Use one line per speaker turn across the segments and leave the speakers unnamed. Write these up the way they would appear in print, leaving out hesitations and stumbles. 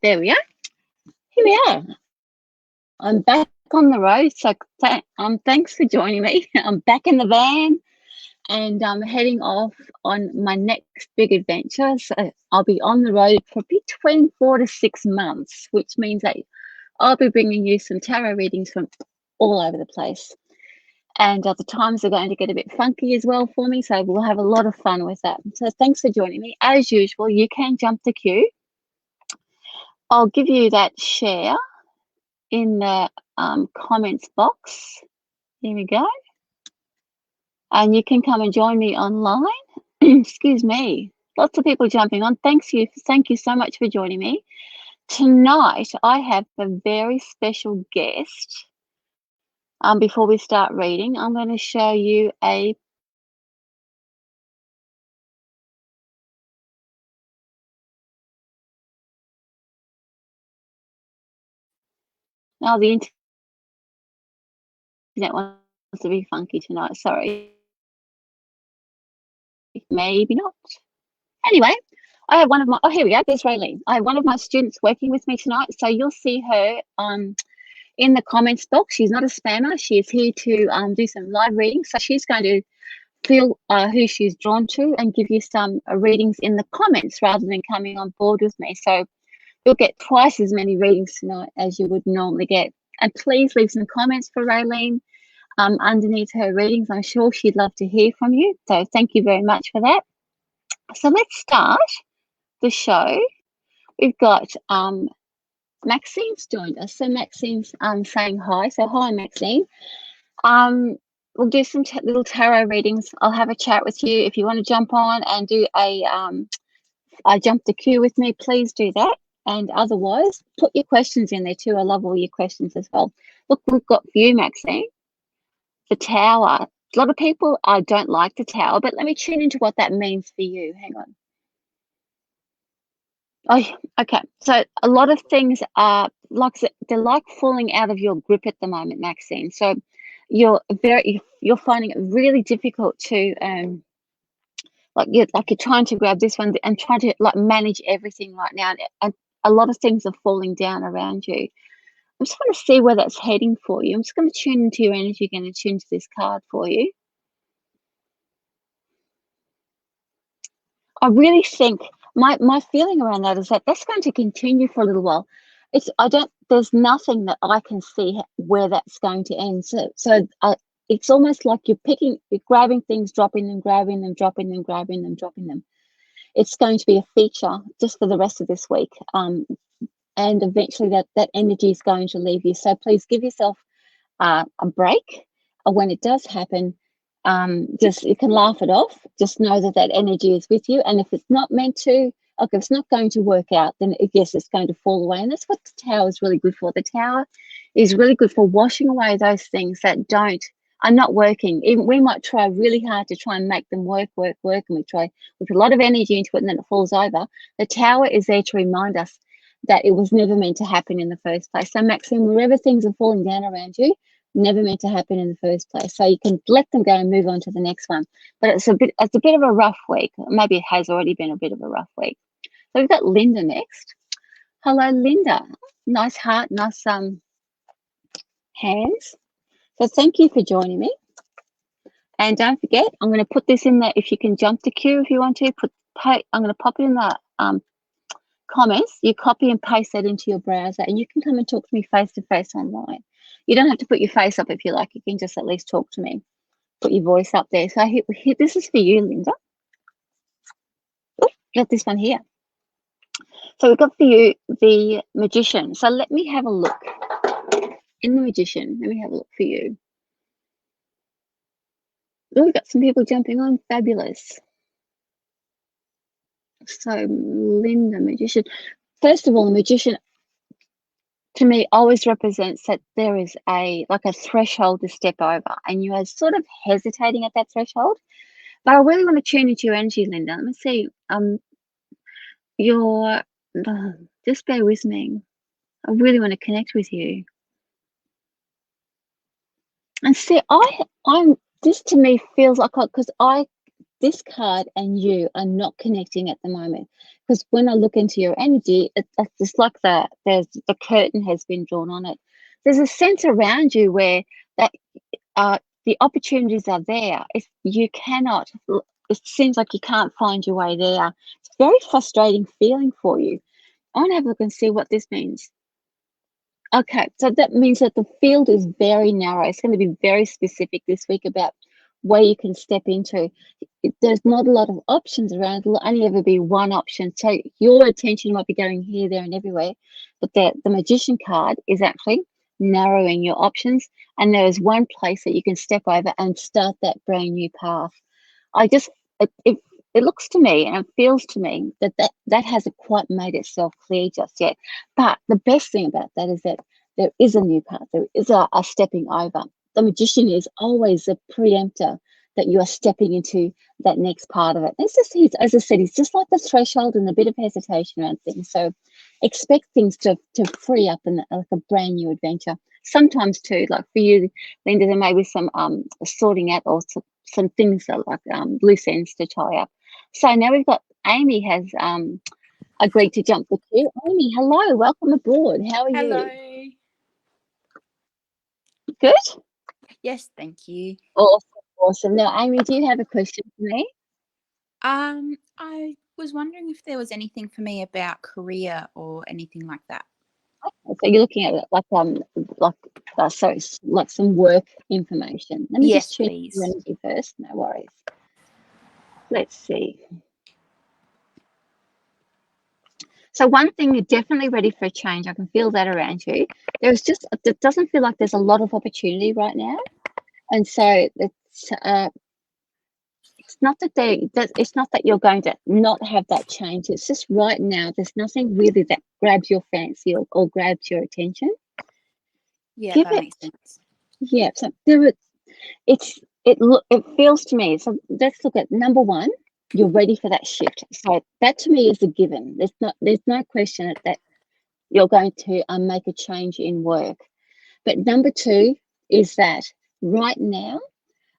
There we are. Here we are. I'm back on the road, so thanks for joining me. I'm back in the van, and I'm heading off on my next big adventure. So I'll be on the road for between 4 to 6 months, which means that I'll be bringing you some tarot readings from all over the place. And the times are going to get a bit funky as well for me, so we'll have a lot of fun with that. So thanks for joining me. As usual, you can jump the queue. I'll give you that share in the comments box. Here we go. And you can come and join me online. Excuse me. Lots of people jumping on. Thank you so much for joining me. Tonight, I have a very special guest. Before we start reading, I'm going to show you a the internet wants to be funky tonight. Sorry. Maybe not. Anyway, I have one of my, here we go, there's Raelene. I have one of my students working with me tonight, so you'll see her in the comments box. She's not a spammer. She is here to do some live readings, so she's going to feel who she's drawn to and give you some readings in the comments rather than coming on board with me. So you'll get twice as many readings tonight as you would normally get. And please leave some comments for Raelene underneath her readings. I'm sure she'd love to hear from you. So thank you very much for that. So let's start the show. We've got Maxine's joined us. So Maxine's saying hi. So hi, Maxine. We'll do some little tarot readings. I'll have a chat with you. If you want to jump on and do a jump the queue with me, please do that. And otherwise, put your questions in there too. I love all your questions as well. Look, we've got for you, Maxine, the Tower. A lot of people don't like the Tower, but let me tune into what that means for you. Hang on. Oh, okay. So a lot of things are they're like falling out of your grip at the moment, Maxine. So you're finding it really difficult to you're trying to grab this one and trying to manage everything right now, and a lot of things are falling down around you. I'm just going to see where that's heading for you. I'm just going to tune into your energy again and tune to this card for you. I really think my feeling around that is that that's going to continue for a little while. There's nothing that I can see where that's going to end. So it's almost like you're grabbing things, dropping them, grabbing them, dropping them, grabbing them, dropping them. It's going to be a feature just for the rest of this week. And eventually that energy is going to leave you. So please give yourself a break when it does happen. You can laugh it off. Just know that energy is with you. And if it's not meant to, if it's not going to work out, then yes, it's going to fall away. And that's what the Tower is really good for. The Tower is really good for washing away those things that are not working. Even we might try really hard to try and make them work, and we put a lot of energy into it, and then it falls over. The Tower is there to remind us that it was never meant to happen in the first place. So Maxine, wherever things are falling down around you, never meant to happen in the first place. So you can let them go and move on to the next one. But it's a bit of a rough week. Maybe it has already been a bit of a rough week. So we've got Linda next. Hello, Linda. Nice heart, nice hands. So thank you for joining me. And don't forget, I'm going to put this in there. If you can jump the queue if you want to, I'm going to pop it in the comments. You copy and paste that into your browser, and you can come and talk to me face to face online. You don't have to put your face up if you like. You can just at least talk to me. Put your voice up there. So here, this is for you, Linda. Got this one here. So we've got for you the Magician. So let me have a look. In the Magician, let me have a look for you. Oh, we've got some people jumping on. Fabulous. So Linda, Magician. First of all, the Magician, to me, always represents that there is a threshold to step over, and you are sort of hesitating at that threshold. But I really want to tune into your energy, Linda. Let me see. Just bear with me. I really want to connect with you. And see, this to me feels like, because this card and you are not connecting at the moment. because when I look into your energy, it's just like the curtain has been drawn on it. There's a sense around you where that the opportunities are there. If you cannot, it seems like you can't find your way there. It's a very frustrating feeling for you. I want to have a look and see what this means. Okay, so that means that the field is very narrow. It's going to be very specific this week about where you can step into. There's not a lot of options around. It'll only ever be one option. So your attention might be going here, there, and everywhere. But the magician card is actually narrowing your options. And there is one place that you can step over and start that brand new path. It looks to me and it feels to me that hasn't quite made itself clear just yet. But the best thing about that is that there is a new path. There is a stepping over. The magician is always a preempter that you are stepping into that next part of it. It's just, as I said, it's just like the threshold and a bit of hesitation around things. So expect things to free up in like a brand new adventure. Sometimes too, like for you, Linda, there may be some sorting out or some things that like loose ends to tie up. So now we've got Amy has agreed to jump with you. Amy, hello, welcome aboard. How are
Hello.
you? Good?
Yes, thank you.
Awesome. Now, Amy, do you have a question for me?
I was wondering if there was anything for me about career or anything like that.
Okay, so you're looking at it like some work information. Let me just check your energy first. No worries. Let's see. So one thing, you're definitely ready for a change. I can feel that around you. It doesn't feel like there's a lot of opportunity right now, and so it's not that you're going to not have that change. It's just right now there's nothing really that grabs your fancy or grabs your attention.
Yeah, that makes sense.
Yeah, so it feels to me. So let's look at number one. You're ready for that shift. So that to me is a given. There's no question that you're going to make a change in work. But number two is that right now,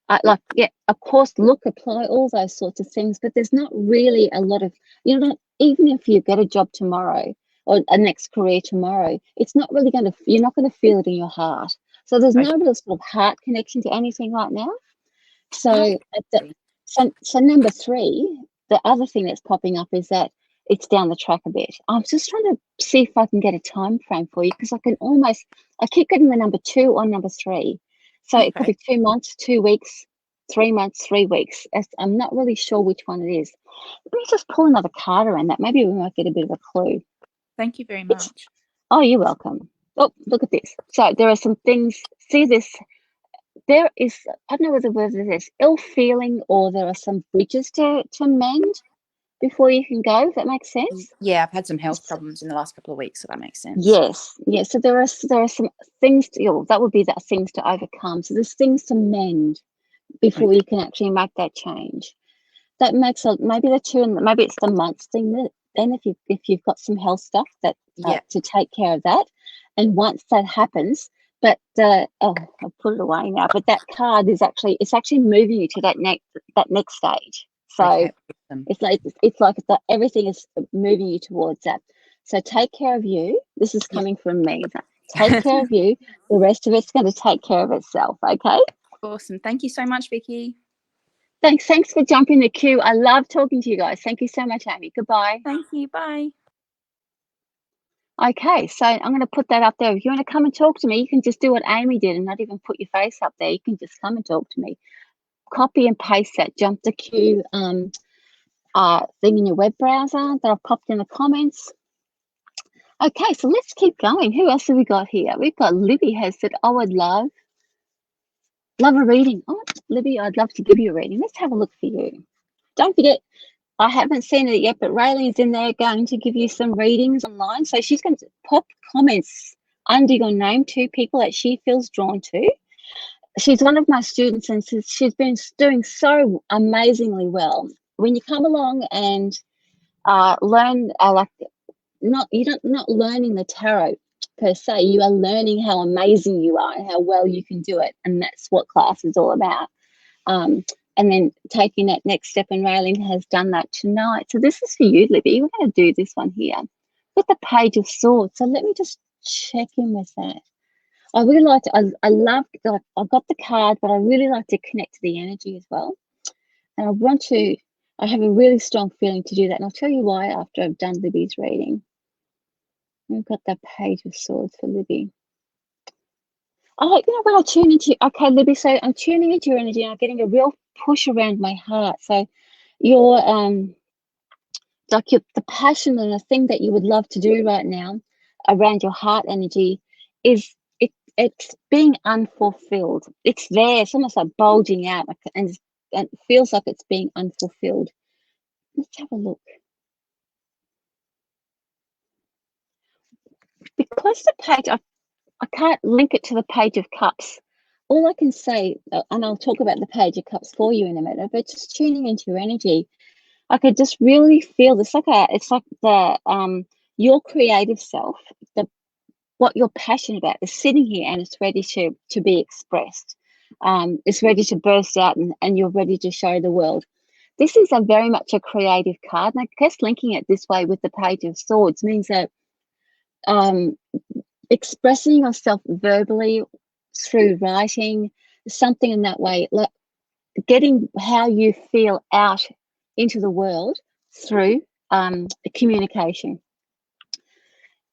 of course, apply all those sorts of things, but there's not really a lot of, even if you get a job tomorrow or a next career tomorrow, it's not really you're not going to feel it in your heart. So there's no real sort of heart connection to anything right now. So, so number three, the other thing that's popping up is that it's down the track a bit. I'm just trying to see if I can get a time frame for you because I keep getting the number 2 or number 3. So it could be 2 months, 2 weeks, 3 months, 3 weeks. I'm not really sure which one it is. Let me just pull another card around that. Maybe we might get a bit of a clue.
Thank you very much.
Oh, you're welcome. Oh, look at this. So there are some things. See this? There is, I don't know whether there's ill feeling or there are some bridges to mend before you can go. If that makes sense.
Yeah, I've had some health problems in the last couple of weeks, so that makes sense.
Yes. So there are some things that would be things to overcome. So there's things to mend before you can actually make that change. That makes maybe the 2 and maybe it's the months thing. Then if you've got some health stuff that to take care of that, and once that happens. But I'll put it away now. But that card is actually moving you to that next stage. So it's like everything is moving you towards that. So take care of you. This is coming from me. Take care of you. The rest of it's going to take care of itself. Okay.
Awesome. Thank you so much, Vicki.
Thanks for jumping the queue. I love talking to you guys. Thank you so much, Amy. Goodbye.
Thank you. Bye.
Okay, so I'm going to put that up there. If you want to come and talk to me, you can just do what Amy did and not even put your face up there. You can just come and talk to me. Copy and paste that jump the queue thing in your web browser that I've popped in the comments. Okay, so let's keep going. Who else have we got here? We've got Libby has said, oh, I'd love a reading. Oh, Libby, I'd love to give you a reading. Let's have a look for you. Don't forget, I haven't seen it yet, but Raelene's in there going to give you some readings online. So she's going to pop comments under your name to people that she feels drawn to. She's one of my students and she's been doing so amazingly well. When you come along and learn, you're not learning the tarot per se, you are learning how amazing you are and how well you can do it. And that's what class is all about. and then taking that next step, and Raelene has done that tonight. So this is for you, Libby. We're going to do this one here with the Page of Swords. So let me just check in with that. I really like to, I love, like, I've got the card, but I really like to connect to the energy as well. And I have a really strong feeling to do that. And I'll tell you why after I've done Libby's reading. We've got the Page of Swords for Libby. Oh, when I tune into, okay, Libby, so I'm tuning into your energy and I'm getting a real push around my heart. So you're, like the passion and the thing that you would love to do right now around your heart energy is it's being unfulfilled. It's there. It's almost like bulging out, and it feels like it's being unfulfilled. Let's have a look. Because the page, I can't link it to the Page of Cups. All I can say, and I'll talk about the Page of Cups for you in a minute, but just tuning into your energy, I could just really feel this. It's like the your creative self, what you're passionate about is sitting here and it's ready to be expressed. It's ready to burst out, and you're ready to show the world. This is very much a creative card, and I guess linking it this way with the Page of Swords means that expressing yourself verbally through writing, something in that way, like getting how you feel out into the world through communication.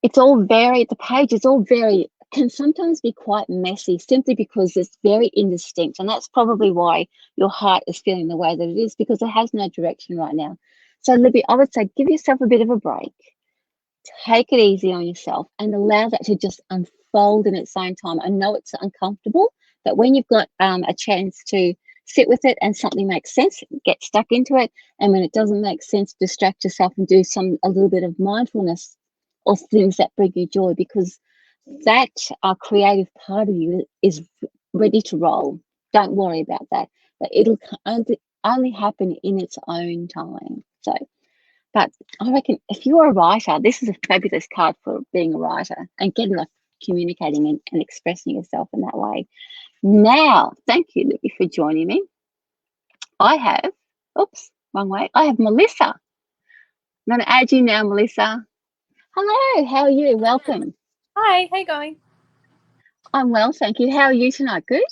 It's all very, the page is all very, can sometimes be quite messy simply because it's very indistinct. And that's probably why your heart is feeling the way that it is, because it has no direction right now. So Libby, I would say give yourself a bit of a break, take it easy on yourself and allow that to just unfold in its own time. I know it's uncomfortable, but when you've got a chance to sit with it and something makes sense, get stuck into it. And when it doesn't make sense, distract yourself and do a little bit of mindfulness or things that bring you joy, because that creative part of you is ready to roll. Don't worry about that, but it'll only happen in its own time. So, but I reckon if you're a writer, this is a fabulous card for being a writer and getting communicating and expressing yourself in that way. Now, thank you, Libby, for joining me. I have, oops, wrong way. I have Melissa. I'm going to add you now, Melissa. Hello, how are you? Welcome.
Hi, how you going?
I'm well, thank you. How are you tonight? Good?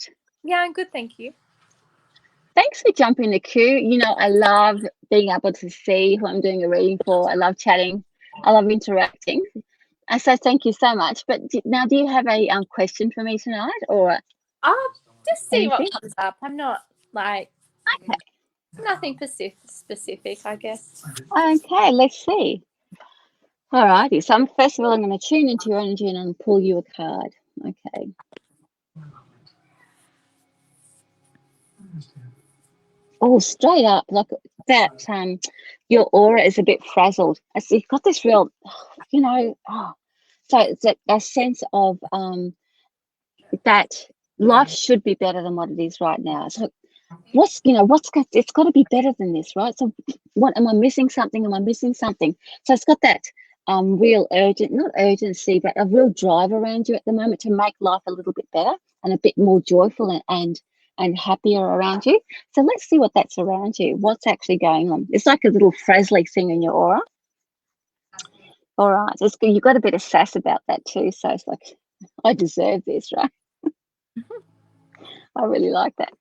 Yeah, I'm good, thank you.
Thanks for jumping the queue. I love being able to see who I'm doing a reading for. I love chatting. I love interacting. So thank you so much. But now, do you have a question for me tonight, or?
Just see
anything?
what comes up. I'm not
okay.
Nothing specific, I guess.
Okay, let's see. All righty. So first of all, I'm going to tune into your energy and I'm pull you a card. Okay. Oh, straight up, like that. Your aura is a bit frazzled. You've got this real, so it's a sense of that life should be better than what it is right now. So it's got to be better than this, right? So what am I missing? Something? Am I missing something? So it's got that real not urgency, but a real drive around you at the moment to make life a little bit better and a bit more joyful and happier around you. So let's see what that's around you. What's actually going on? It's like a little frazzly thing in your aura. All right, you've got a bit of sass about that too. So it's like, I deserve this, right? I really like that.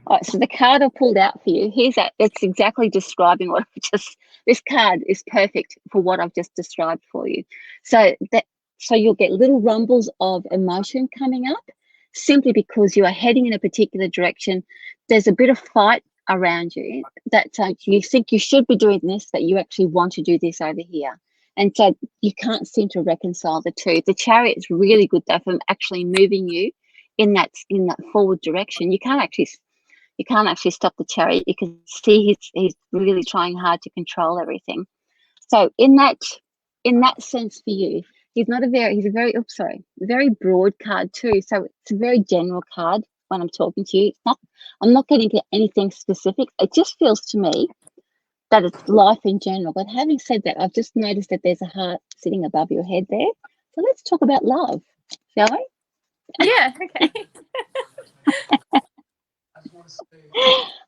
All right, so the card I pulled out for you, it's exactly describing what this card is perfect for what I've just described for you. So you'll get little rumbles of emotion coming up simply because you are heading in a particular direction. There's a bit of fight around you that you think you should be doing this, but you actually want to do this over here. And so you can't seem to reconcile the two. The Chariot is really good though for actually moving you in that forward direction. You can't actually stop the Chariot. You can see he's really trying hard to control everything. So in that sense for you, he's a very broad card too. So it's a very general card when I'm talking to you. I'm not getting to anything specific. It just feels to me that it's life in general. But having said that, I've just noticed that there's a heart sitting above your head there. So let's talk about love, shall we?
Yeah, okay.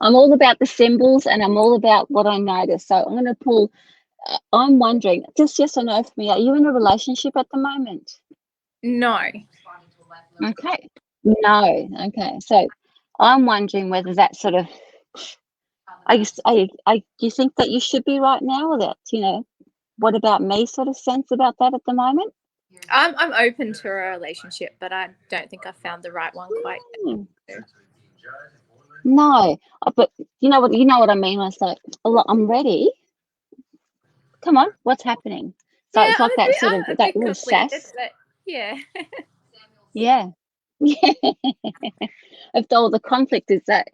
I'm all about the symbols and I'm all about what I notice. So I'm going to pull. I'm wondering, just yes or no for me, are you in a relationship at the moment?
No.
Okay. No. Okay. So I'm wondering whether that sort of, do you think that you should be right now, or that, what about me sort of sense about that at the moment?
I'm open to a relationship, but I don't think I found the right one quite yet.
No, but you know what I mean. I was like, oh, I'm ready. Come on, what's happening? So
Yeah,
it's like that sort of
I'm a
that
bit
real sass.
conflicted, but yeah.
Yeah, yeah. If all the conflict is that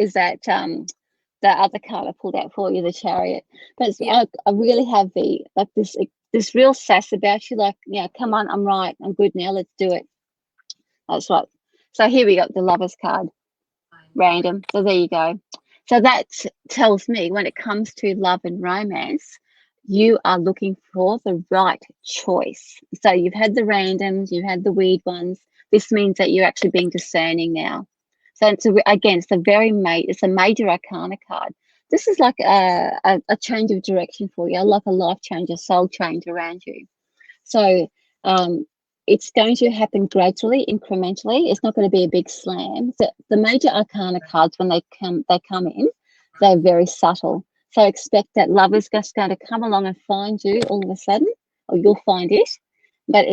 the other card I pulled out for you, the Chariot. But
Yeah.
I really have this real sass about you. Like, yeah, come on, I'm right, I'm good now. Let's do it. That's right. So here we got the Lovers card, random. So there you go. So that tells me when it comes to love and romance, you are looking for the right choice. So you've had the randoms, you've had the weird ones. This means that you're actually being discerning now. So it's a major arcana card. This is like a change of direction for you, like a life change, a soul change around you. So it's going to happen gradually, incrementally. It's not going to be a big slam. The major arcana cards, when they come in, they're very subtle. So expect that love is just going to come along and find you all of a sudden, or you'll find it. But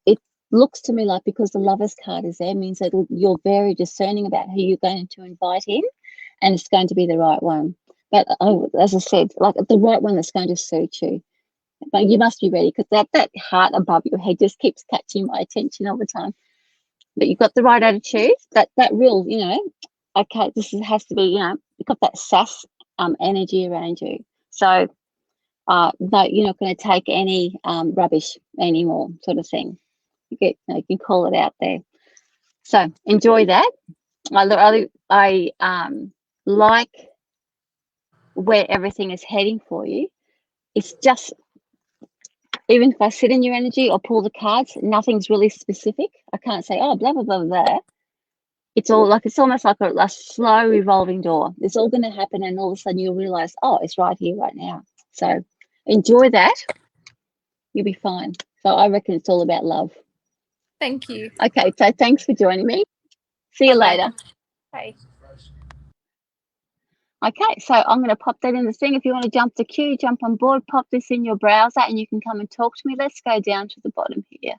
it looks to me like, because the Lovers card is there, means that you're very discerning about who you're going to invite in, and it's going to be the right one. But as I said, like the right one that's going to suit you. But you must be ready, because that heart above your head just keeps catching my attention all the time. But you've got the right attitude. That real, okay, has to be, you've got that sass energy around you. So no, you're not going to take any rubbish anymore, sort of thing. You can call it out there. So enjoy that. I like where everything is heading for you. It's just, even if I sit in your energy or pull the cards, nothing's really specific. I can't say, oh, blah, blah, blah, blah. It's almost like a slow revolving door. It's all going to happen, and all of a sudden you'll realize, oh, it's right here, right now. So enjoy that. You'll be fine. So I reckon it's all about love.
Thank you.
Okay, so thanks for joining me. See you
Bye-bye.
later.
Bye.
Okay, so I'm going to pop that in the thing. If you want to jump the queue, jump on board, pop this in your browser, and you can come and talk to me. Let's go down to the bottom here.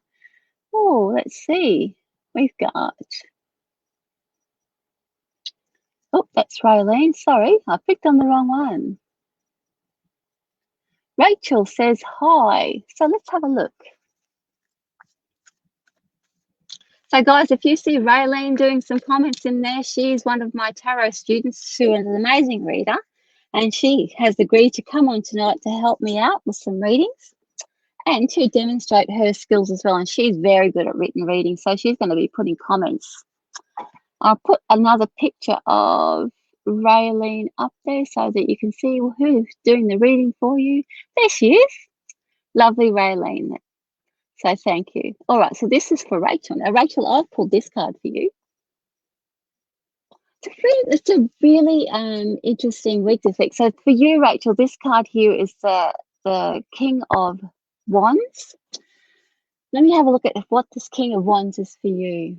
Oh, let's see. We've got... Oh, that's Raelene. Sorry, I picked on the wrong one. Rachel says hi. So let's have a look. So guys, if you see Raelene doing some comments in there, she is one of my tarot students who is an amazing reader, and she has agreed to come on tonight to help me out with some readings and to demonstrate her skills as well. And she's very good at written reading, so she's going to be putting comments. I'll put another picture of Raelene up there so that you can see who's doing the reading for you. There she is. Lovely Raelene. So thank you. All right, so this is for Rachel. Now, Rachel, I've pulled this card for you. It's a really interesting week this week. So for you, Rachel, this card here is the King of Wands. Let me have a look at what this King of Wands is for you.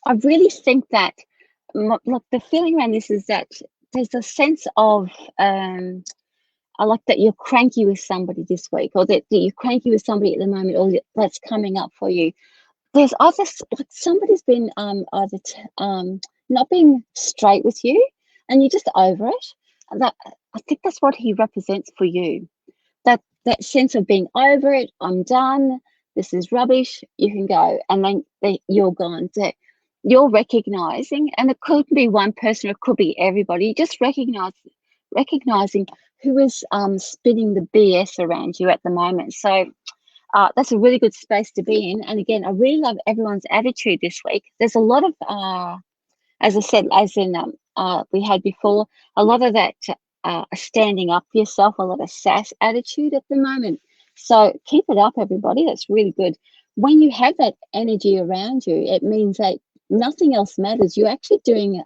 I really think that, look, the feeling around this is that there's a sense of, I like that you're cranky with somebody this week, or that you're cranky with somebody at the moment, or that's coming up for you. There's either, like, somebody's been either not being straight with you, and you're just over it. That, I think that's what he represents for you. That sense of being over it. I'm done. This is rubbish. You can go, and then you're gone. So you're recognizing, and it could be one person, it could be everybody. Just recognizing who is spinning the BS around you at the moment. So that's a really good space to be in. And again, I really love everyone's attitude this week. There's a lot of, as I said, we had before, a lot of that standing up for yourself, a lot of sass attitude at the moment. So keep it up, everybody. That's really good. When you have that energy around you, it means that nothing else matters. You're actually doing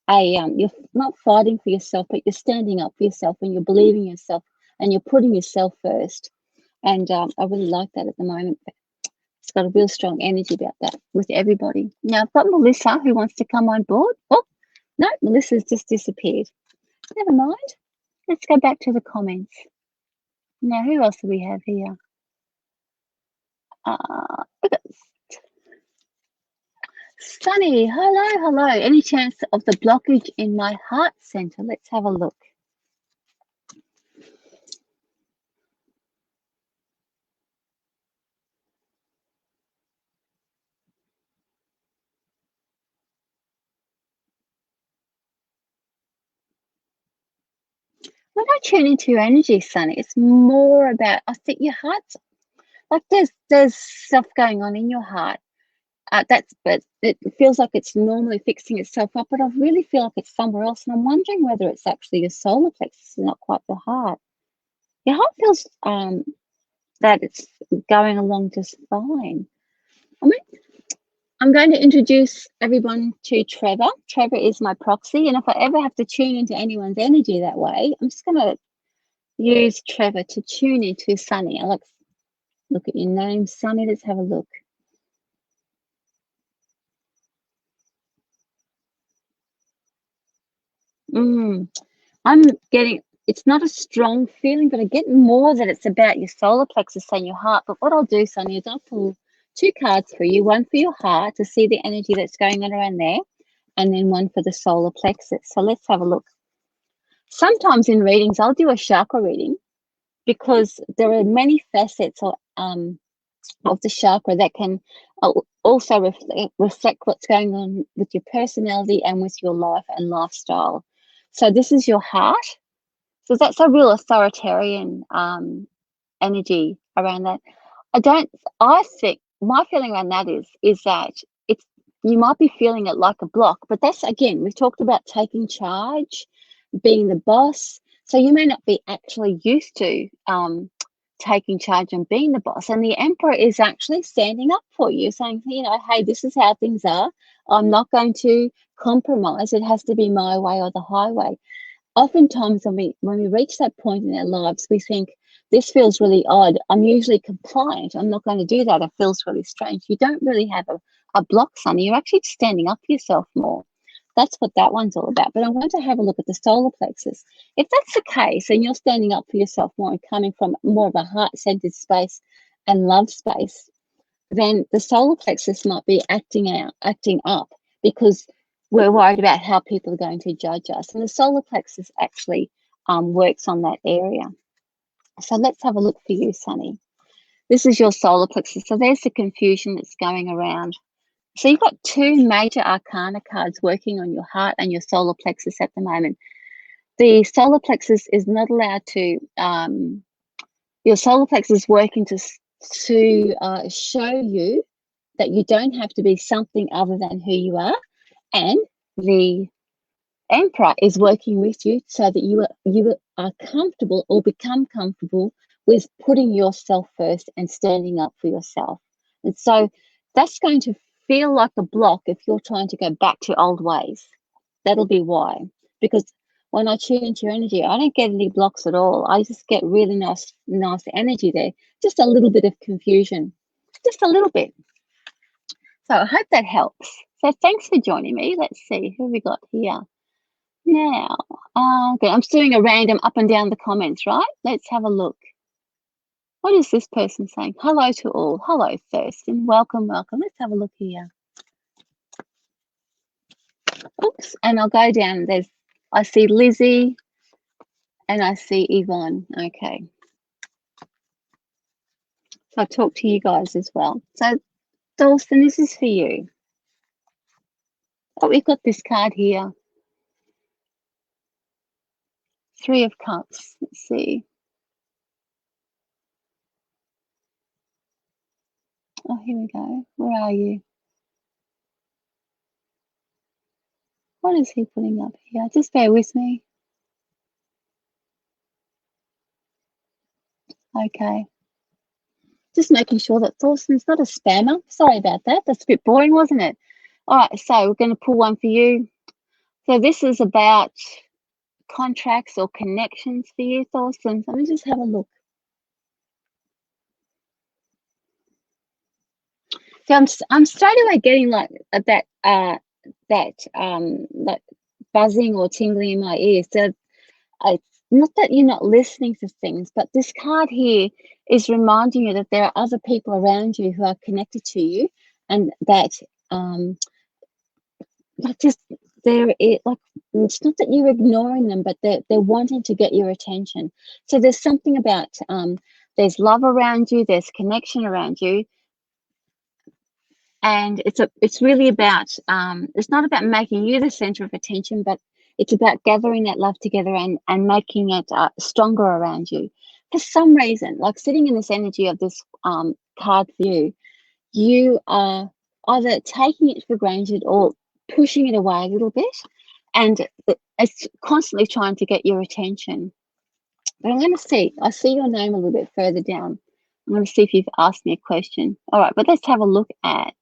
you're not fighting for yourself, but you're standing up for yourself, and you're believing in yourself, and you're putting yourself first. And I really like that at the moment. It's got a real strong energy about that with everybody. Now I've got Melissa who wants to come on board. Oh, no, Melissa's just disappeared. Never mind. Let's go back to the comments. Now, who else do we have here? We've got Sunny. Hello. Any chance of the blockage in my heart center? Let's have a look. When I tune into your energy, Sunny, it's more about, I think your heart's like there's stuff going on in your heart. But it feels like it's normally fixing itself up, but I really feel like it's somewhere else, and I'm wondering whether it's actually your solar plexus and not quite the heart. Your heart feels that it's going along just fine. I'm going to introduce everyone to Trevor. Trevor is my proxy, and if I ever have to tune into anyone's energy that way, I'm just going to use Trevor to tune into Sunny. Alex, look at your name, Sunny. Let's have a look. I'm getting, it's not a strong feeling, but I get more that it's about your solar plexus than your heart. But what I'll do, Sunny, is I'll pull 2 cards for you, one for your heart to see the energy that's going on around there, and then one for the solar plexus. So let's have a look. Sometimes in readings, I'll do a chakra reading because there are many facets of the chakra that can also reflect what's going on with your personality and with your life and lifestyle. So this is your heart. So that's a real authoritarian energy around that. I think my feeling around that is that you might be feeling it like a block, but that's, again, we've talked about taking charge, being the boss. So you may not be actually used to taking charge and being the boss. And the Emperor is actually standing up for you, saying, hey, this is how things are. I'm not going to compromise. It has to be my way or the highway. Oftentimes when we reach that point in our lives, we think, this feels really odd. I'm usually compliant. I'm not going to do that. It feels really strange. You don't really have a block, Sunny. You're actually standing up for yourself more. That's what that one's all about. But I want to have a look at the solar plexus. If that's the case, and you're standing up for yourself more and coming from more of a heart-centered space and love space, then the solar plexus might be acting up because we're worried about how people are going to judge us. And the solar plexus actually works on that area. So let's have a look for you, Sunny. This is your solar plexus. So there's the confusion that's going around. So you've got 2 major arcana cards working on your heart and your solar plexus at the moment. The solar plexus is not allowed to, your solar plexus is working to show you that you don't have to be something other than who you are. And the Emperor is working with you so that you are comfortable or become comfortable with putting yourself first and standing up for yourself. And so that's going to feel like a block if you're trying to go back to old ways. That'll be why. Because when I tune into your energy, I don't get any blocks at all. I just get really nice energy there. Just a little bit of confusion. Just a little bit. So I hope that helps. So thanks for joining me. Let's see who we got here. Now, okay, I'm doing a random up and down the comments, right? Let's have a look. What is this person saying? Hello to all. Hello, Thurston. Welcome. Let's have a look here. Oops, and I'll go down. I see Lizzie and I see Yvonne. Okay. So I'll talk to you guys as well. So, Dalston, this is for you. Oh, we've got this card here. 3 of Cups. Let's see. Oh, here we go. Where are you? What is he putting up here? Just bear with me. Okay. Just making sure that Thorsten's not a spammer. Sorry about that. That's a bit boring, wasn't it? All right, so we're going to pull one for you. So this is about contracts or connections for you, Thorsten. Let me just have a look. So I'm straight away getting like that buzzing or tingling in my ears. So it's not that you're not listening to things, but this card here is reminding you that there are other people around you who are connected to you, and that like just like it's not that you're ignoring them, but they're wanting to get your attention. So there's something about there's love around you, there's connection around you, and it's really about it's not about making you the center of attention, but it's about gathering that love together and making it stronger around you. For some reason, like sitting in this energy of this card view, you are either taking it for granted or pushing it away a little bit, and it's constantly trying to get your attention. But I'm going to see, I see your name a little bit further down. I'm going to see if you've asked me a question. All right, but let's have a look at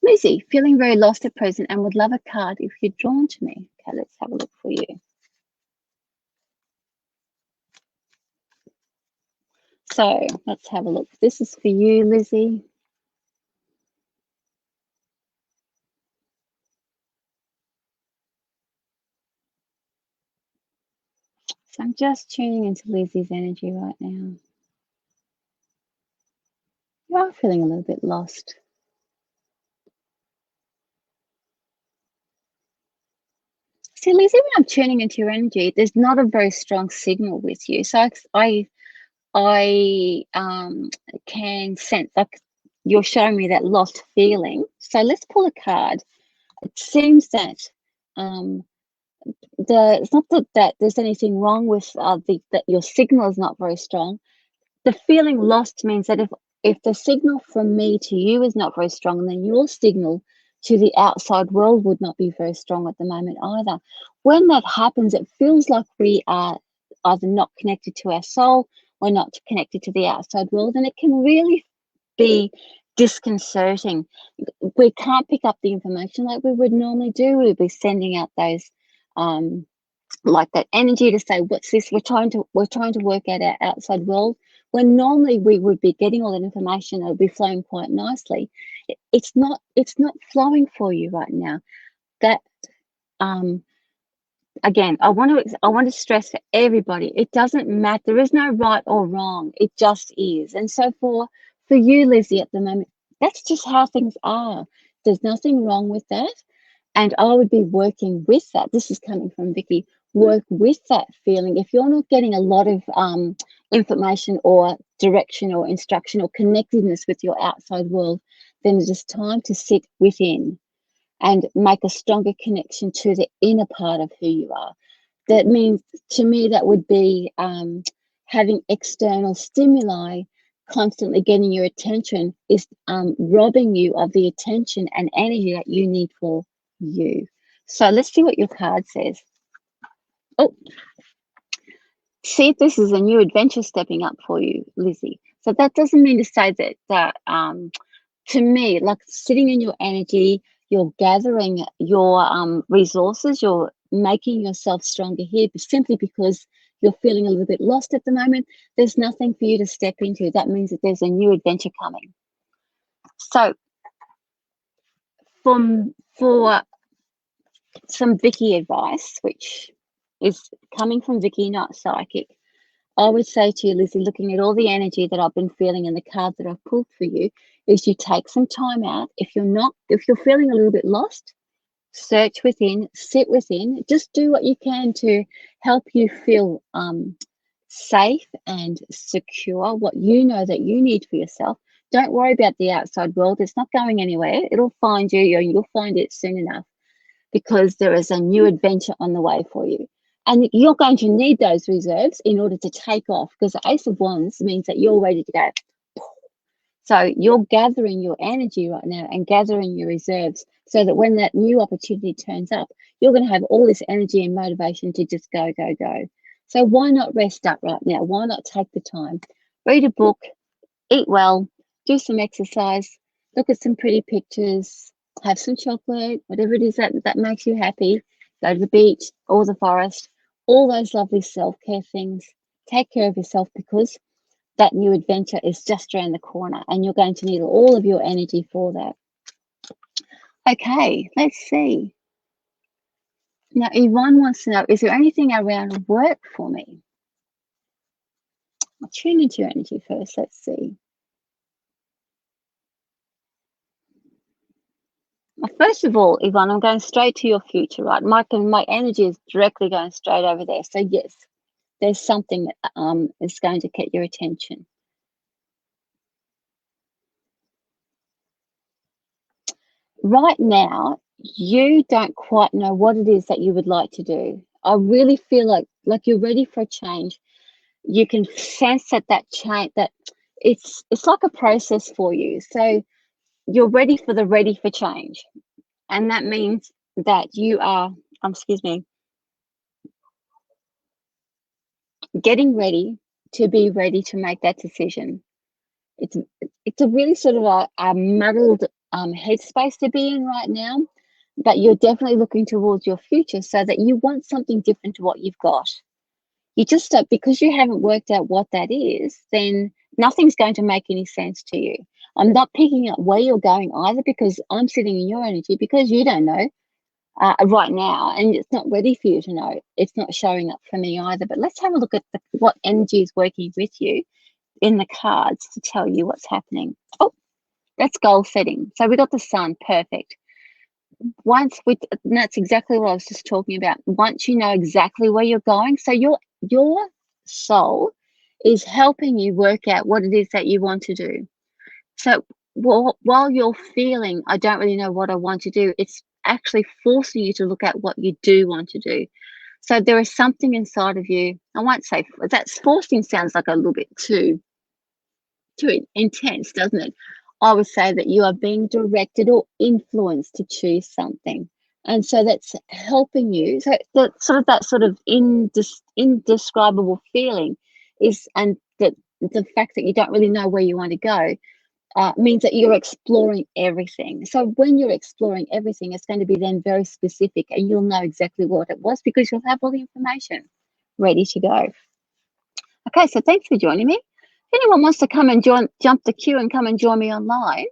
Lizzie, feeling very lost at present and would love a card if you're drawn to me. Okay, let's have a look for you. So let's have a look. This is for you, Lizzie. So I'm just tuning into Lizzie's energy right now. You are feeling a little bit lost. See, Lizzie, when I'm tuning into your energy, there's not a very strong signal with you. So I can sense like you're showing me that lost feeling. So let's pull a card. It seems that it's not that there's anything wrong with that your signal is not very strong. The feeling lost means that if the signal from me to you is not very strong, then your signal to the outside world would not be very strong at the moment either. When that happens, it feels like we are either not connected to our soul or not connected to the outside world, and it can really be disconcerting. We can't pick up the information like we would normally do. We'd be sending out those like that energy to say, what's this? We're trying to work out our outside world, when normally we would be getting all that information. It would be flowing quite nicely. It's not flowing for you right now. That again, I want to stress for everybody, it doesn't matter. There is no right or wrong. It just is. And so for you, Lizzie, at the moment, that's just how things are. There's nothing wrong with that. And I would be working with that. This is coming from Vicki. Work with that feeling. If you're not getting a lot of information or direction or instruction or connectedness with your outside world, then it is time to sit within and make a stronger connection to the inner part of who you are. That means, to me, that would be having external stimuli constantly getting your attention is robbing you of the attention and energy that you need for you. So let's see what your card says. Oh, see if this is a new adventure stepping up for you, Lizzie. So that doesn't mean to say that to me, like sitting in your energy, you're gathering your resources, you're making yourself stronger here, but simply because you're feeling a little bit lost at the moment, there's nothing for you to step into. That means that there's a new adventure coming. So for some Vicki advice, which is coming from Vicki, not psychic, I would say to you, Lizzie, looking at all the energy that I've been feeling and the cards that I've pulled for you, is you take some time out. If you're feeling a little bit lost, search within, sit within, just do what you can to help you feel safe and secure, what you know that you need for yourself. Don't worry about the outside world. It's not going anywhere. It'll find you, or you'll find it soon enough, because there is a new adventure on the way for you. And you're going to need those reserves in order to take off, because the Ace of Wands means that you're ready to go. So you're gathering your energy right now and gathering your reserves so that when that new opportunity turns up, you're going to have all this energy and motivation to just go, go, go. So why not rest up right now? Why not take the time? read a book, eat well, do some exercise, look at some pretty pictures, have some chocolate, whatever it is that makes you happy. Go to the beach or the forest, all those lovely self-care things. Take care of yourself, because that new adventure is just around the corner and you're going to need all of your energy for that. Okay, let's see. Now, Yvonne wants to know, is there anything around work for me? I'll tune into your energy first. Let's see. Well, first of all, Yvonne, I'm going straight to your future, right? My energy is directly going straight over there. So yes, there's something that is going to get your attention. Right now, you don't quite know what it is that you would like to do. I really feel like you're ready for a change. You can sense that change, that it's like a process for you. So you're ready for change, and that means that you are, excuse me, getting ready to be ready to make that decision. It's a really sort of a muddled headspace to be in right now, but you're definitely looking towards your future, so that you want something different to what you've got. You just don't, because you haven't worked out what that is, then nothing's going to make any sense to you. I'm not picking up where you're going either, because I'm sitting in your energy, because you don't know right now, and it's not ready for you to know. It's not showing up for me either. But let's have a look at what energy is working with you in the cards to tell you what's happening. Oh, that's goal setting. So we got the sun, perfect. That's exactly what I was just talking about. Once you know exactly where you're going, so your soul is helping you work out what it is that you want to do. So while you're feeling, I don't really know what I want to do, it's actually forcing you to look at what you do want to do. So there is something inside of you. I won't say that's forcing, sounds like a little bit too intense, doesn't it? I would say that you are being directed or influenced to choose something. And so that's helping you. So that sort of indescribable feeling is, and that the fact that you don't really know where you want to go means that you're exploring everything. So when you're exploring everything, it's going to be then very specific, and you'll know exactly what it was, because you'll have all the information ready to go. Okay, so thanks for joining me. If anyone wants to come and jump the queue and come and join me online,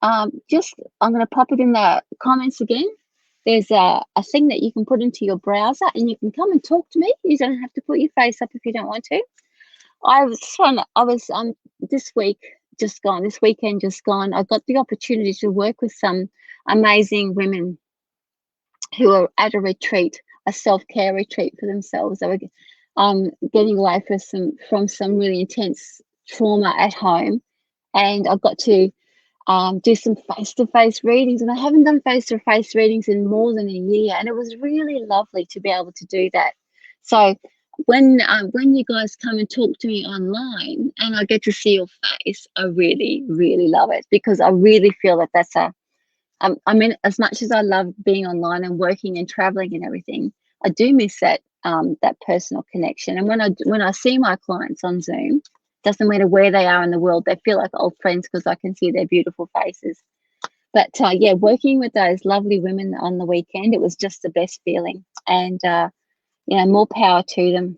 I'm going to pop it in the comments again. There's a thing that you can put into your browser, and you can come and talk to me. You don't have to put your face up if you don't want to. This weekend just gone, I got the opportunity to work with some amazing women who are at a retreat, a self-care retreat for themselves. They were getting away from some really intense trauma at home, and I got to do some face-to-face readings, and I haven't done face-to-face readings in more than a year, and it was really lovely to be able to do that. So when you guys come and talk to me online and I get to see your face, I really, really love it, because I really feel that that's I mean, as much as I love being online and working and traveling and everything, I do miss that personal connection. And when I see my clients on Zoom, doesn't matter where they are in the world, they feel like old friends, because I can see their beautiful faces. But yeah, working with those lovely women on the weekend, it was just the best feeling. And more power to them.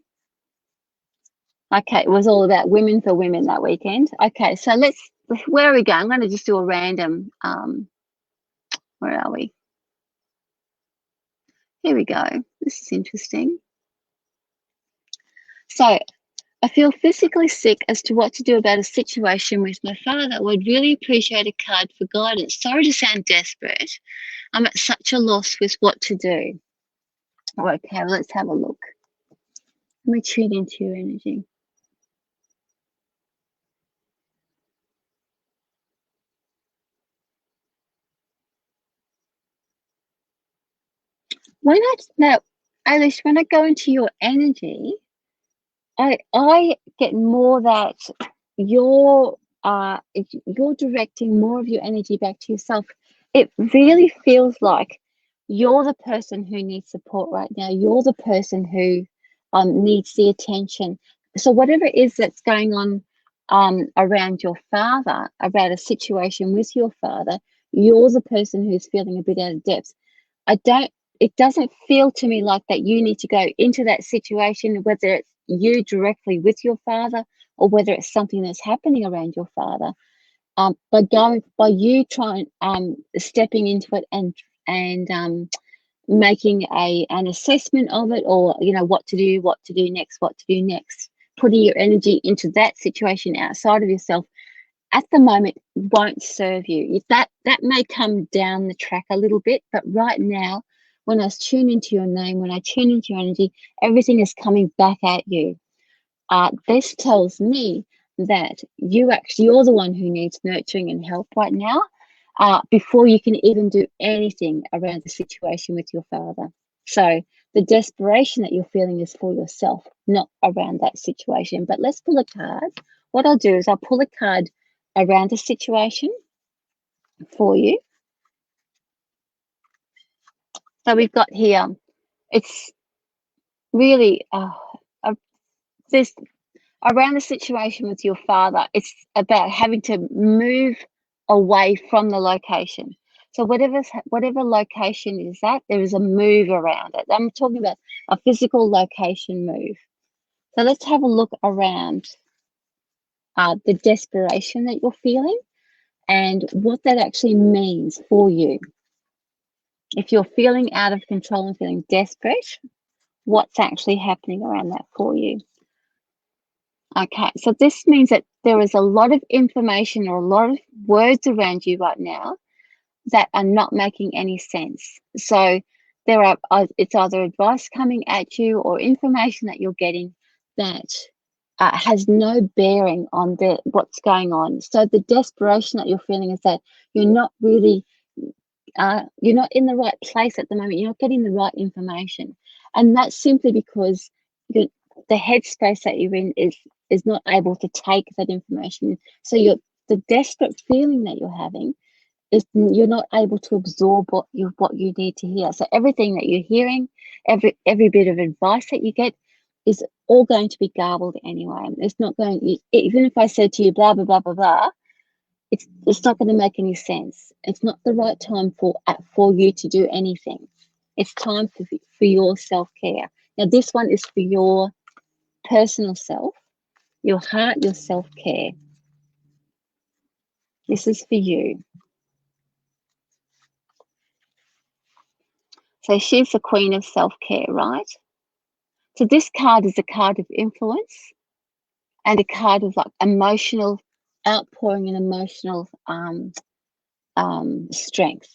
Okay, it was all about women for women that weekend. Okay, so where are we going? I'm going to just do a random, where are we? Here we go. This is interesting. So I feel physically sick as to what to do about a situation with my father. Would really appreciate a card for guidance. Sorry to sound desperate. I'm at such a loss with what to do. Okay, well, let's have a look. Let me tune into your energy. Alice, when I go into your energy, I get more that you're directing more of your energy back to yourself. It really feels like you're the person who needs support right now. You're the person who needs the attention. So whatever it is that's going on around your father, about a situation with your father, you're the person who's feeling a bit out of depth. It doesn't feel to me like that you need to go into that situation, whether it's you directly with your father or whether it's something that's happening around your father. By you trying stepping into it and making an assessment of it, or what to do next, putting your energy into that situation outside of yourself at the moment won't serve you. That may come down the track a little bit, but right now, when I tune into your name, when I tune into your energy, everything is coming back at you. This tells me that you're the one who needs nurturing and help right now, before you can even do anything around the situation with your father. So the desperation that you're feeling is for yourself, not around that situation. But let's pull a card. What I'll do is I'll pull a card around the situation for you. So we've got here, it's really this around the situation with your father. It's about having to move away from the location. So whatever location is that, there is a move around it. I'm talking about a physical location move. So let's have a look around the desperation that you're feeling and what that actually means for you. If you're feeling out of control and feeling desperate, what's actually happening around that for you? Okay, so this means that there is a lot of information or a lot of words around you right now that are not making any sense. So it's either advice coming at you or information that you're getting that has no bearing on what's going on. So the desperation that you're feeling is that you're not really, you're not in the right place at the moment. You're not getting the right information, and that's simply because the headspace that you're in is not able to take that information. So the desperate feeling that you're having is you're not able to absorb what you need to hear. So everything that you're hearing, every bit of advice that you get is all going to be garbled anyway. It's not going, even if I said to you blah blah blah blah blah, it's not going to make any sense. It's not the right time for you to do anything. It's time for your self-care. Now this one is for your personal self, your heart, your self-care. This is for you. So she's the queen of self-care, right? So this card is a card of influence and a card of like emotional outpouring and emotional strength.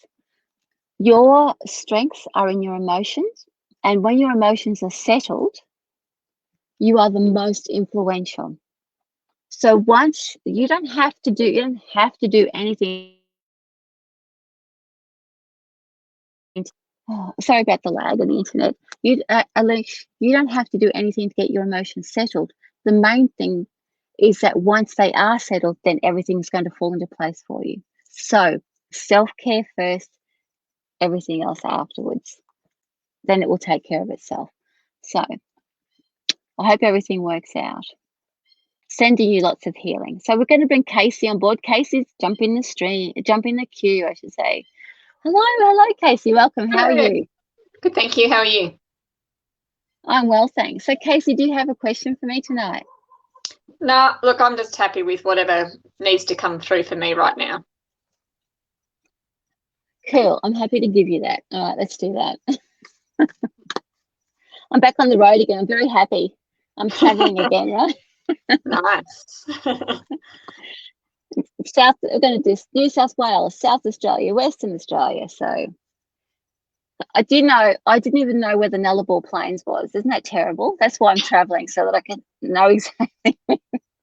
Your strengths are in your emotions, and when your emotions are settled, you are the most influential. So once you don't have to do anything. Oh, sorry about the lag on the internet. Alex, you don't have to do anything to get your emotions settled. The main thing is that once they are settled, then everything's going to fall into place for you. So self-care first, everything else afterwards. Then it will take care of itself. So I hope everything works out. Sending you lots of healing. So we're going to bring Casey on board. Casey's jump in the queue, I should say. Hello, Casey. Welcome. How are you?
Good, thank you. How are you?
I'm well, thanks. So, Casey, do you have a question for me tonight?
No, look, I'm just happy with whatever needs to come through for me right now.
Cool. I'm happy to give you that. All right, let's do that. I'm back on the road again. I'm very happy. I'm traveling again, right?
Nice.
We're going to do New South Wales, South Australia, Western Australia. So I didn't even know where the Nullarbor Plains was. Isn't that terrible? That's why I'm traveling, so that I can know exactly.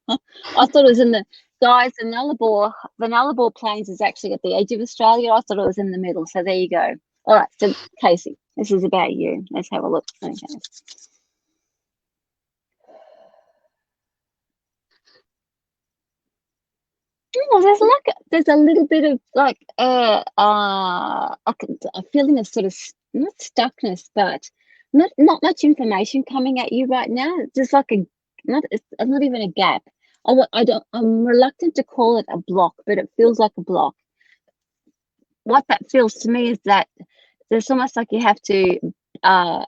I thought it was in the Nullarbor Plains is actually at the edge of Australia. I thought it was in the middle. So there you go. All right, so Casey, this is about you. Let's have a look. Okay. There's a little bit of like a feeling of sort of not stuckness, but not much information coming at you right now. Just like it's not even a gap. I'm reluctant to call it a block, but it feels like a block. What that feels to me is that there's almost like you have to, for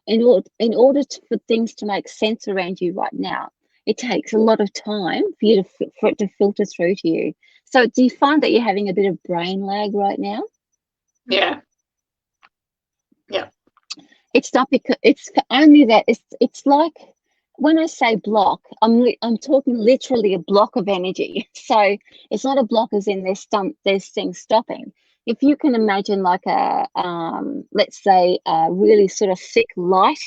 things to make sense around you right now, it takes a lot of time for it to filter through to you. So do you find that you're having a bit of brain lag right now?
Yeah.
It's not because it's only that it's like when I say block, I'm talking literally a block of energy. So it's not a block as in there's things stopping. If you can imagine like a let's say a really sort of thick light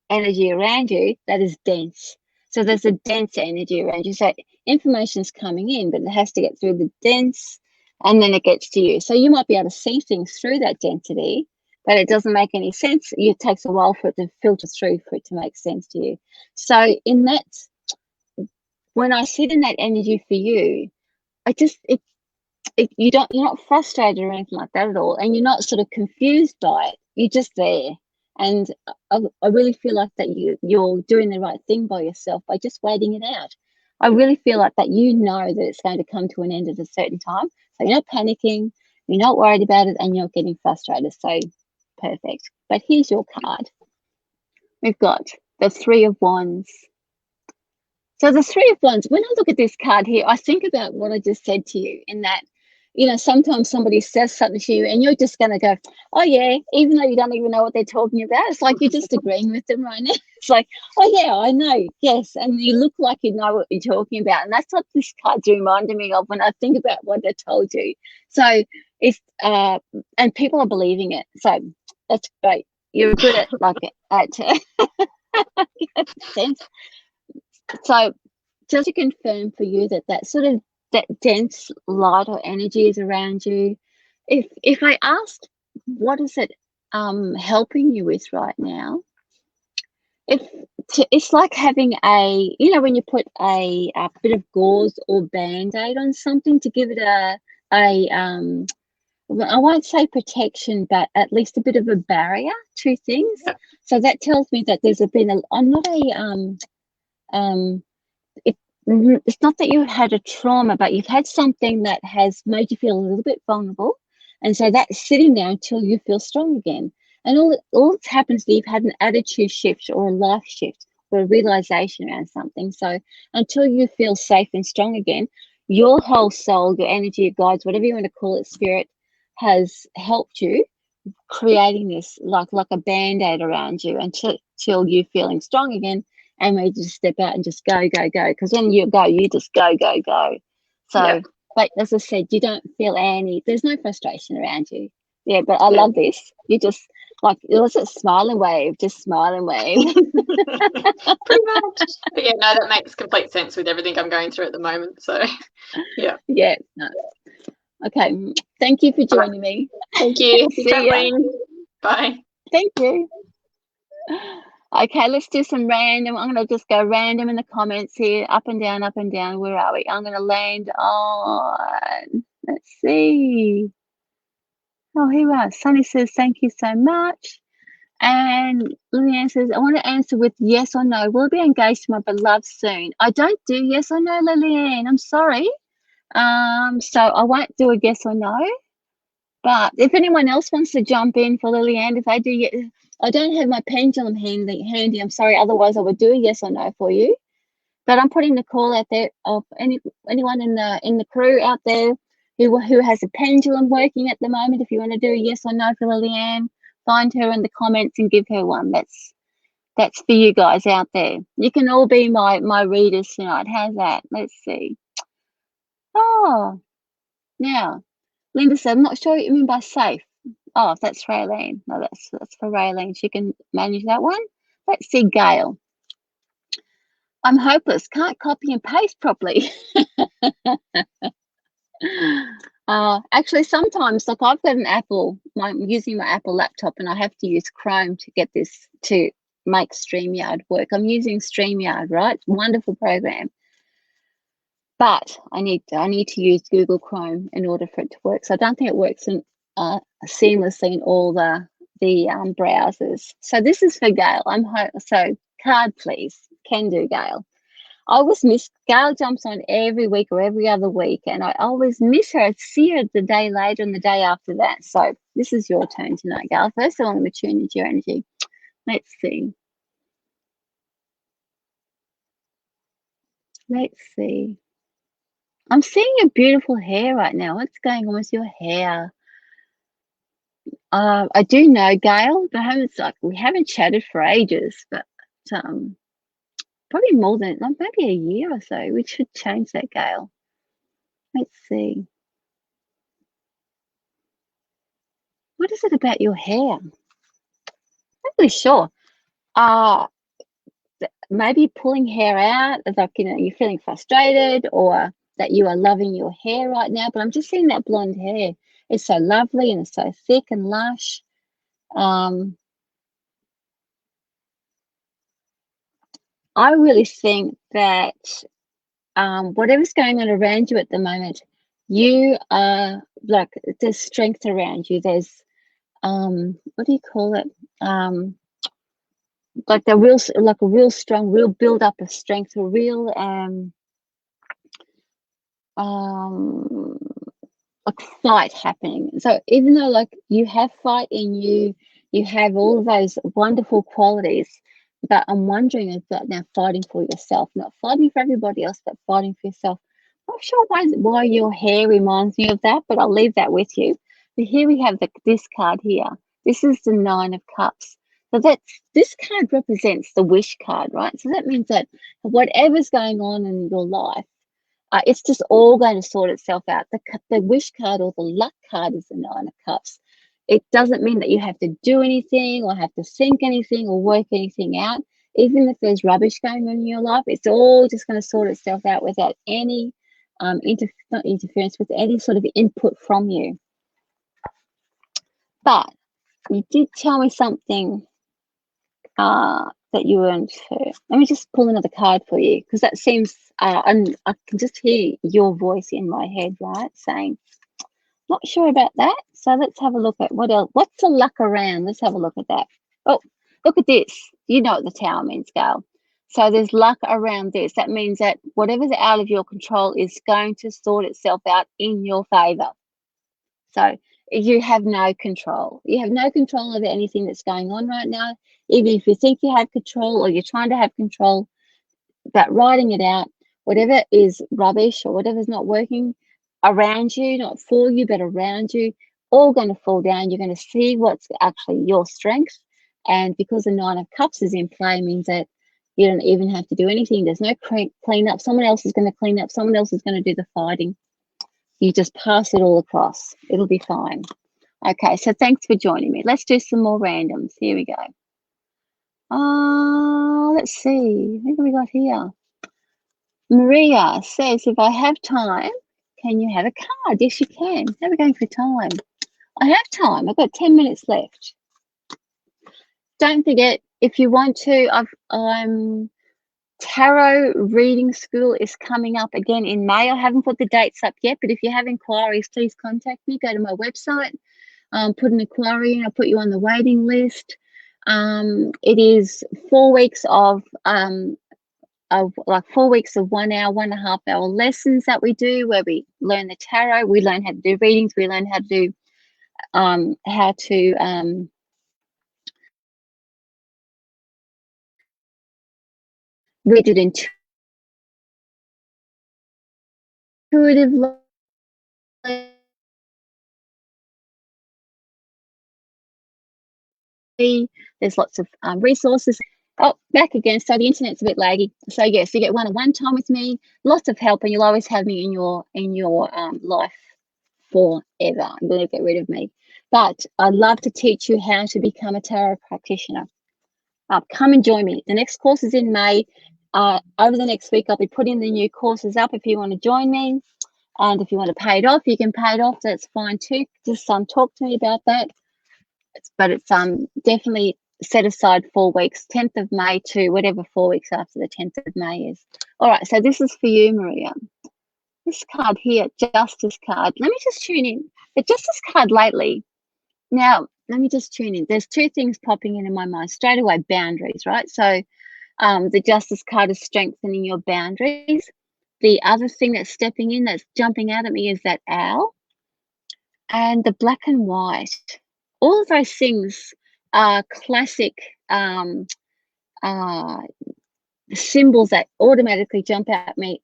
energy around you that is dense. So there's a dense energy around you. So information's coming in, but it has to get through the dense and then it gets to you. So you might be able to see things through that density, but it doesn't make any sense. It takes a while for it to filter through for it to make sense to you. So in that, when I sit in that energy for you, you're not frustrated or anything like that at all, and you're not sort of confused by it. You're just there, and I really feel like that you're doing the right thing by yourself by just waiting it out. I really feel like that you know that it's going to come to an end at a certain time, so you're not panicking, you're not worried about it, and you're not getting frustrated. So perfect. But here's your card. We've got the Three of Wands. So the Three of Wands, when I look at this card here, I think about what I just said to you in that, sometimes somebody says something to you and you're just going to go, oh, yeah, even though you don't even know what they're talking about. It's like you're just agreeing with them right now. It's like, oh, yeah, I know. Yes. And you look like you know what you're talking about. And that's what this card's reminding me of when I think about what they told you. So it's, and people are believing it. So that's great. You're good at sense. So just to confirm for you that sort of that dense light or energy is around you. If I asked what is it helping you with right now, it's like having when you put a bit of gauze or band-aid on something to give it I won't say protection, but at least a bit of a barrier to things. So that tells me that there's been I'm not it's not that you had a trauma, but you've had something that has made you feel a little bit vulnerable. And so that's sitting there until you feel strong again. And all that's happened is that you've had an attitude shift or a life shift or a realization around something. So until you feel safe and strong again, your whole soul, your energy, your guides, whatever you want to call it, spirit, has helped you creating this like a band-aid around you until you're feeling strong again. And we just step out and just go, because when you go, you just go. So, But as I said, you don't feel there's no frustration around you. Yeah, but I love this. You just was it smile and wave? Just smile and wave.
Pretty much. But yeah, no, that makes complete sense with everything I'm going through at the moment. So, yeah.
Yeah, no. Okay, thank you for joining me.
Thank you.
See
Kathleen. Bye.
Thank you. Okay, let's do some random. I'm going to just go random in the comments here, up and down. Where are we? I'm going to land on, let's see. Oh, here we are. Sunny says, thank you so much. And Lillian says, I want to answer with yes or no. Will I be engaged to my beloved soon? I don't do yes or no, Lillian. I'm sorry. So I won't do a yes or no. But if anyone else wants to jump in for Lillian, if I do yes, I don't have my pendulum handy. I'm sorry. Otherwise, I would do a yes or no for you. But I'm putting the call out there of anyone in the crew out there who has a pendulum working at the moment. If you want to do a yes or no for Lillian, find her in the comments and give her one. That's for you guys out there. You can all be my readers tonight. How's that? Let's see. Oh, now Linda said, I'm not sure what you mean by safe. Oh, that's Raelene. No, that's for Raelene. She can manage that one. Let's see, Gail. I'm hopeless. Can't copy and paste properly. Actually, sometimes, like I've got an Apple. I'm using my Apple laptop, and I have to use Chrome to get this to make StreamYard work. I'm using StreamYard, right? Wonderful program. But I need to use Google Chrome in order for it to work. So I don't think it works seamlessly in all the browsers. So this is for Gail. So card, please. Can do, Gail. always miss, Gail jumps on every week or every other week, and I always miss her. I see her the day later and the day after that. So this is your turn tonight, Gail. First of all, I'm going to tune into your energy. Let's see. Let's see. I'm seeing your beautiful hair right now. What's going on with your hair? I do know, Gail, but we haven't chatted for ages, but probably more than, maybe a year or so. We should change that, Gail. Let's see. What is it about your hair? Not really sure. Maybe pulling hair out, like, you're feeling frustrated, or that you are loving your hair right now. But I'm just seeing that blonde hair. It's so lovely and it's so thick and lush. I really think that whatever's going on around you at the moment, you are like, there's strength around you. There's what do you call it? Like a real strong, real build up of strength, a real like fight happening. So even though like you have fight in you, you have all of those wonderful qualities, but I'm wondering about now fighting for yourself, not fighting for everybody else, but fighting for yourself. I'm not sure why your hair reminds me of that, but I'll leave that with you. But here we have this card here. This is the 9 of Cups. So this card represents the wish card, right? So that means that whatever's going on in your life, it's just all going to sort itself out. The wish card or the luck card is the 9 of Cups. It doesn't mean that you have to do anything or have to think anything or work anything out. Even if there's rubbish going on in your life, it's all just going to sort itself out without any not interference, with any sort of input from you. But you did tell me something that you weren't. Let me just pull another card for you, because that seems, and I can just hear your voice in my head, right, saying, not sure about that. So let's have a look at what else. What's the luck around? Let's have a look at that. Oh, look at this. You know what the Tower means, Gail. So there's luck around this. That means that whatever's out of your control is going to sort itself out in your favor. So you have no control. You have no control over anything that's going on right now. Even if you think you have control or you're trying to have control, but writing it out, whatever is rubbish or whatever's not working around you, not for you, but around you, all going to fall down. You're going to see what's actually your strength. And because the 9 of Cups is in play, means that you don't even have to do anything. There's no clean up. Someone else is going to clean up. Someone else is going to do the fighting. You just pass it all across. It'll be fine. Okay, so thanks for joining me. Let's do some more randoms. Here we go. Let's see. What have we got here? Maria says, if I have time, can you have a card? Yes, you can. How are we going for time? I have time. I've got 10 minutes left. Don't forget, if you want to, Tarot reading school is coming up again in May. I haven't put the dates up yet, but if you have inquiries, please contact me. Go to my website, put an inquiry in. I'll put you on the waiting list. It is 4 weeks of 4 weeks of 1 hour, 1.5 hour lessons that we do, where we learn the tarot, we learn how to do readings, we learn how to do read it intuitively. There's lots of resources. Oh, back again. So the internet's a bit laggy. So yes, you get one-on-one time with me, lots of help, and you'll always have me in your life forever. I'm going to get rid of me. But I'd love to teach you how to become a tarot practitioner. Come and join me. The next course is in May. Over the next week, I'll be putting the new courses up if you want to join me. And if you want to pay it off, you can pay it off. That's fine too. Just talk to me about that. But it's definitely set aside 4 weeks, 10th of May to whatever 4 weeks after the 10th of May is. All right, so this is for you, Maria. This card here, Justice card. Let me just tune in. The Justice card lately. Now, let me just tune in. There's 2 things popping into my mind straight away. Boundaries, right? So The Justice card is strengthening your boundaries. The other thing that's stepping in, that's jumping out at me, is that owl. And the black and white. All of those things are classic symbols that automatically jump out me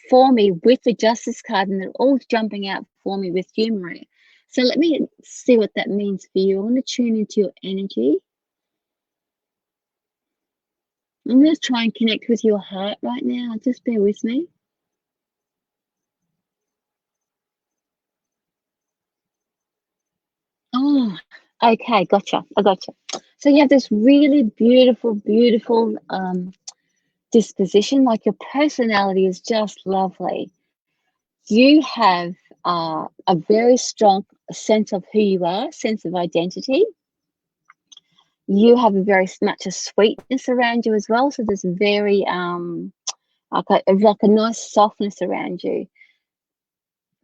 for me with the Justice card, and they're all jumping out for me with you, Maria. So let me see what that means for you. I want to tune into your energy. I'm going to try and connect with your heart right now. Just bear with me. Oh, okay, gotcha. I gotcha. So you have this really beautiful, beautiful disposition. Like, your personality is just lovely. You have a very strong sense of who you are, sense of identity. You have a very much a sweetness around you as well. So there's very like a nice softness around you.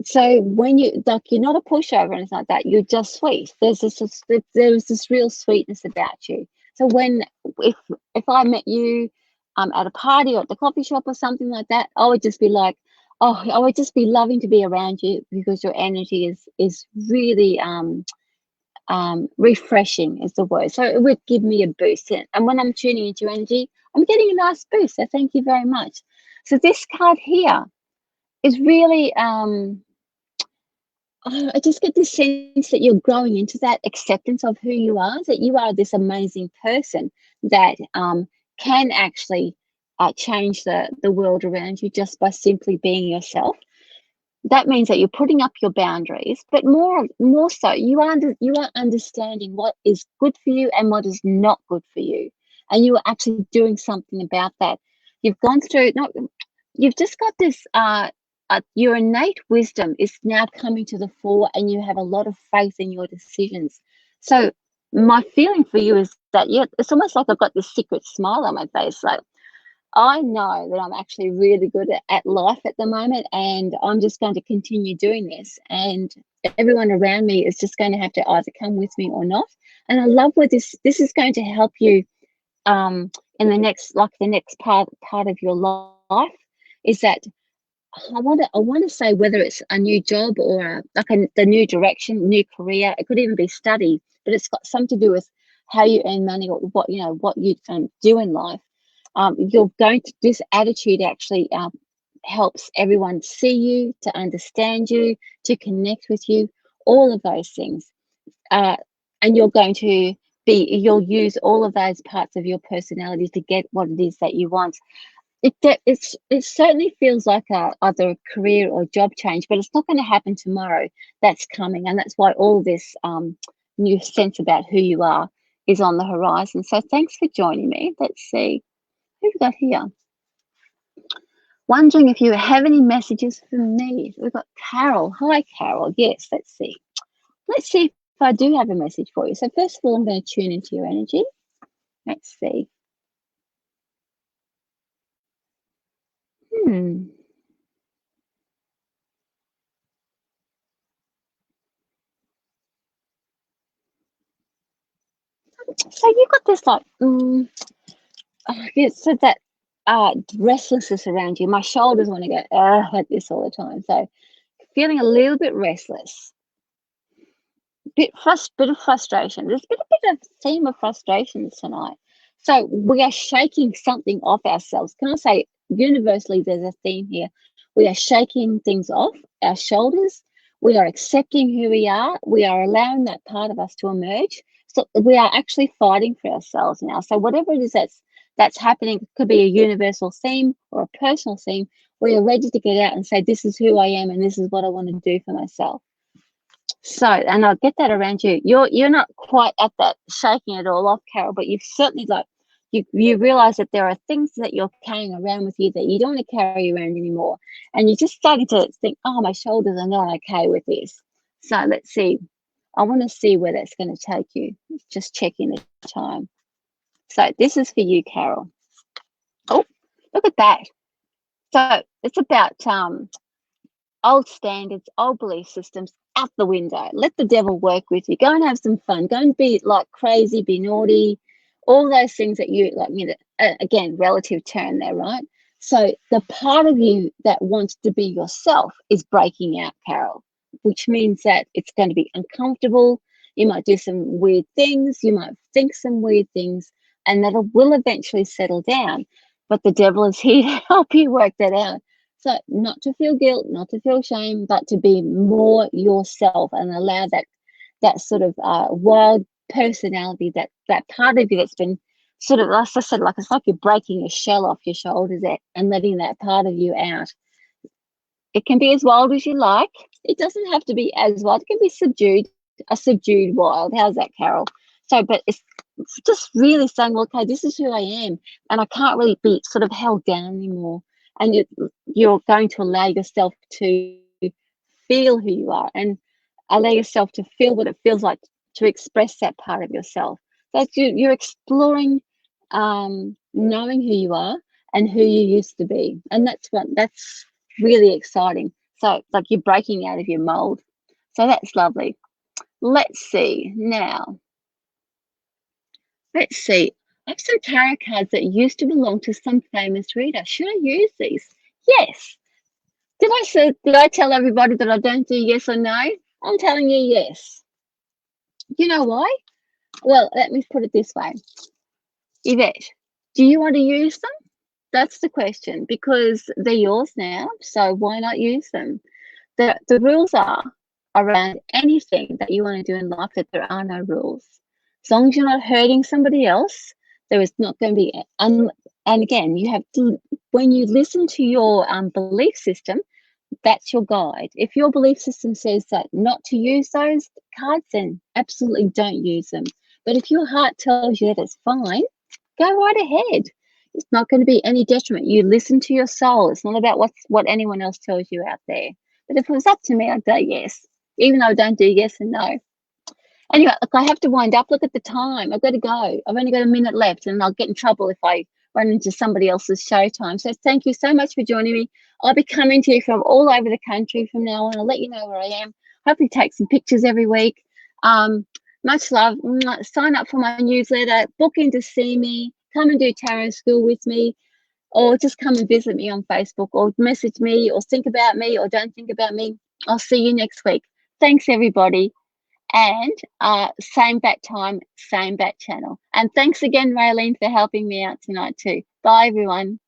So when you're not a pushover or anything like that, you're just sweet. There's this real sweetness about you. So if I met you at a party or at the coffee shop or something like that, I would just be like, oh, I would just be loving to be around you, because your energy is really refreshing is the word. So it would give me a boost. And when I'm tuning into your energy, I'm getting a nice boost. So thank you very much. So this card here is really I just get this sense that you're growing into that acceptance of who you are, that you are this amazing person that can actually change the world around you just by simply being yourself. That means that you're putting up your boundaries, but more so, you are understanding what is good for you and what is not good for you, and you are actually doing something about that. You've gone through, you've just got this your innate wisdom is now coming to the fore, and you have a lot of faith in your decisions. So my feeling for you is that it's almost like I've got this secret smile on my face. Like, I know that I'm actually really good at life at the moment, and I'm just going to continue doing this. And everyone around me is just going to have to either come with me or not. And I love where this is going to help you in the next part of your life, is that I want to say, whether it's a new job or the new direction, new career, it could even be study, but it's got something to do with how you earn money, or what you do in life. This attitude actually helps everyone see you, to understand you, to connect with you, all of those things. And you'll use all of those parts of your personality to get what it is that you want. It certainly feels like either a career or job change, but it's not going to happen tomorrow. That's coming, and that's why all this new sense about who you are is on the horizon. So thanks for joining me. Let's see who we've got here. Wondering if you have any messages for me. We've got Carol. Hi, Carol. Yes, let's see. Let's see if I do have a message for you. So first of all, I'm going to tune into your energy. Let's see. So you've got this so that restlessness around you. My shoulders want to go like this all the time. So feeling a little bit restless, bit of frustration. There's been a bit of theme of frustrations tonight. So we are shaking something off ourselves. Can I say, universally, there's a theme here. We are shaking things off our shoulders. We are accepting who we are. We are allowing that part of us to emerge. So we are actually fighting for ourselves now. So whatever it is that's happening, it could be a universal theme or a personal theme. We are ready to get out and say, this is who I am, and this is what I want to do for myself. So, and I'll get that around you. You're not quite at that shaking it all off, Carol, but you've certainly you realize that there are things that you're carrying around with you that you don't want to carry around anymore. And you're just starting to think, oh, my shoulders are not okay with this. So let's see. I want to see where that's going to take you. Just checking the time. So this is for you, Carol. Oh, look at that. So it's about old standards, old belief systems out the window. Let the devil work with you. Go and have some fun. Go and be like crazy, be naughty, all those things that you like. again, relative term there, right? So the part of you that wants to be yourself is breaking out, Carol, which means that it's going to be uncomfortable. You might do some weird things. You might think some weird things, and that will eventually settle down. But the devil is here to help you work that out. So not to feel guilt, not to feel shame, but to be more yourself and allow that sort of wild personality, that part of you that's been sort of, like I said, like it's like you're breaking a shell off your shoulders and letting that part of you out. It can be as wild as you like. It doesn't have to be as wild. It can be subdued, a subdued wild. How's that, Carol? So, but it's just really saying, well, okay, this is who I am, and I can't really be sort of held down anymore. And you're going to allow yourself to feel who you are and allow yourself to feel what it feels like to express that part of yourself. So you're exploring knowing who you are and who you used to be. And that's really exciting. So it's like you're breaking out of your mold. So that's lovely. Let's see now. Let's see. I have some tarot cards that used to belong to some famous reader. Should I use these? Yes. Did I tell everybody that I don't do yes or no? I'm telling you yes. You know why? Well, let me put it this way. Yvette, do you want to use them? That's the question, because they're yours now, so why not use them? The rules are around anything that you want to do in life that there are no rules. As long as you're not hurting somebody else, there is not going to be, and again, you have to, when you listen to your belief system, that's your guide. If your belief system says that not to use those cards, then absolutely don't use them. But if your heart tells you that it's fine, go right ahead. It's not going to be any detriment. You listen to your soul. It's not about what anyone else tells you out there. But if it was up to me, I'd go yes, even though I don't do yes and no. Anyway, look, I have to wind up. Look at the time. I've got to go. I've only got a minute left, and I'll get in trouble if I run into somebody else's show time. So thank you so much for joining me. I'll be coming to you from all over the country from now on. I'll let you know where I am. Hopefully take some pictures every week. Much love. Sign up for my newsletter. Book in to see me. Come and do tarot school with me. Or just come and visit me on Facebook, or message me, or think about me, or don't think about me. I'll see you next week. Thanks, everybody. And same bat time, same bat channel. And thanks again, Raelene, for helping me out tonight too. Bye, everyone.